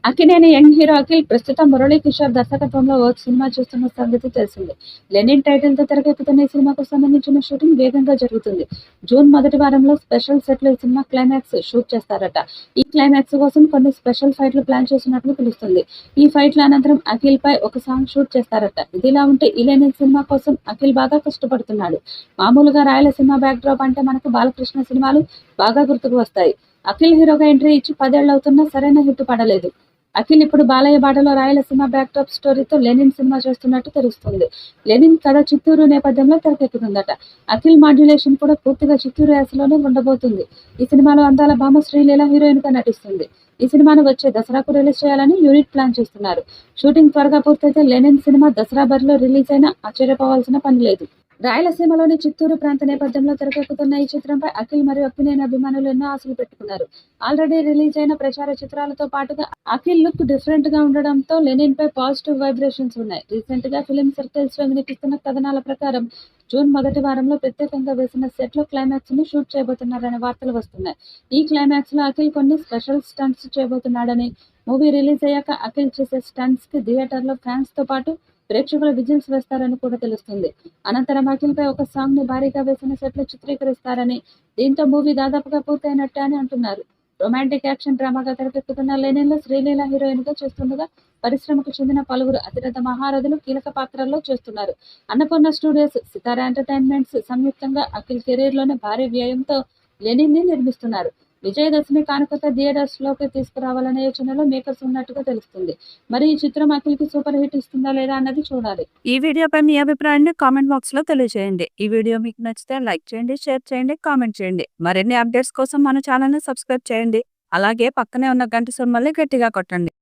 Akkineni young hero Akhil ప్రస్తుతం మురళీ కిషోర్ దర్శకత్వంలో ఓ cinema చూస్తున్న సంగతి తెలిసిందే. లెనిన్ టైటిల్ తో తెరకెక్కుతున్న ఈ సినిమాకు సంబంధించిన షూటింగ్ వేగంగా జరుగుతుంది. జూన్ మొదటి వారంలో స్పెషల్ సెట్ లో ఈ సినిమా క్లైమాక్స్ షూట్ చేస్తారట. ఈ క్లైమాక్స్ కోసం కొన్ని స్పెషల్ ఫైట్లు ప్లాన్ చేసినట్లు తెలుస్తుంది. ఈ ఫైట్ల అనంతరం అఖిల్ పై ఒక సాంగ్ షూట్ చేస్తారట. ఇదిలా ఉంటే ఈ లెనిన్ సినిమా కోసం అఖిల్ బాగా కష్టపడుతున్నాడు. మామూలుగా రాయలసీమ బ్యాక్ డ్రాప్ అంటే మనకు బాలకృష్ణ సినిమాలు బాగా గుర్తుకు వస్తాయి. అఖిల్ హీరోగా ఎంట్రీ ఇచ్చి 10 ఏళ్లవుతున్నా సరైన హిట్ పడలేదు. అఖిల్ ఇప్పుడు బాలయ్య బాటలో రాయలసీమ బ్యాక్డ్రాప్ స్టోరీతో లెనిన్ సినిమా చేస్తున్నట్టు తెలుస్తుంది. లెనిన్ కథ చిత్తూరు నేపథ్యంలో తెరకెక్కుతుందట. అఖిల్ మాడ్యులేషన్ కూడా పూర్తిగా చిత్తూరు యాసలోనే ఉండబోతుంది. ఈ సినిమాలో అందాల భామ శ్రీలీల హీరోయిన్ గా నటిస్తుంది. ఈ సినిమాను వచ్చే దసరాకు రిలీజ్ చేయాలని యూనిట్ ప్లాన్ చేస్తున్నారు. షూటింగ్ త్వరగా పూర్తయితే లెనిన్ సినిమా దసరా బరిలో రిలీజ్ అయినా ఆశ్చర్యపోవాల్సిన పని లేదు. రాయలసీమలోని చిత్తూరు ప్రాంత నేపథ్యంలో తెరకెక్కుతున్న ఈ చిత్రంపై అఖిల్ మరియు అక్కినేని అభిమానులు ఎన్నో ఆశలు పెట్టుకున్నారు. ఆల్రెడీ రిలీజ్ అయిన ప్రచార చిత్రాలతో పాటుగా అఖిల్ లుక్ డిఫరెంట్ గా ఉండడంతో లెనిన్ పై పాజిటివ్ వైబ్రేషన్స్ ఉన్నాయి. రీసెంట్ గా ఫిలిం సర్కిల్స్ లో వినిపిస్తున్న కథనాల ప్రకారం జూన్ మొదటి వారంలో ప్రత్యేకంగా వేసిన సెట్ లో క్లైమాక్స్ ను షూట్ చేయబోతున్నారనే వార్తలు వస్తున్నాయి. ఈ క్లైమాక్స్ లో అఖిల్ కొన్ని స్పెషల్ స్టంట్స్ చేయబోతున్నాడని, మూవీ రిలీజ్ అయ్యాక అఖిల్ చేసే స్టంట్స్ కి థియేటర్ లో ఫ్యాన్స్ తో పాటు ప్రేక్షకులు విజిల్స్ వేస్తారని కూడా తెలుస్తుంది. అనంతరం అఖిల్ పై ఒక సాంగ్ ని భారీగా వేసిన సెట్ లో చిత్రీకరిస్తారని, దీంతో మూవీ దాదాపుగా పూర్తయినట్టే అని అంటున్నారు. రొమాంటిక్ యాక్షన్ డ్రామాగా తెరకెక్కుతున్న లెనిన్ లో శ్రీలీల హీరోయిన్ గా చేస్తుండగా పరిశ్రమకు చెందిన పలువురు అతిరథ మహారథులు కీలక పాత్రల్లో చేస్తున్నారు. అన్నపూర్ణ స్టూడియోస్, సితారా ఎంటర్టైన్మెంట్స్ సంయుక్తంగా అఖిల్ కెరీర్ లోనే భారీ వ్యయంతో లెనిన్ ని నిర్మిస్తున్నారు. విజయదశమి కానుకతో థియేటర్స్ లోకి తీసుకురావాలనే యోచనలో మేకర్స్ ఉన్నట్టుగా తెలుస్తుంది. మరి ఈ చిత్రం అఖిల్ కి సూపర్ హిట్ ఇస్తుందా లేదా అన్నది చూడాలి. ఈ వీడియోపై మీ అభిప్రాయాన్ని కామెంట్ బాక్స్ లో తెలియజేయండి. ఈ వీడియో మీకు నచ్చితే లైక్ చేయండి, షేర్ చేయండి, కామెంట్ చేయండి. మరిన్ని అప్డేట్స్ కోసం మన ఛానల్ ని సబ్స్క్రైబ్ చేయండి. అలాగే పక్కనే ఉన్న గంట సింబల్ని గట్టిగా కొట్టండి.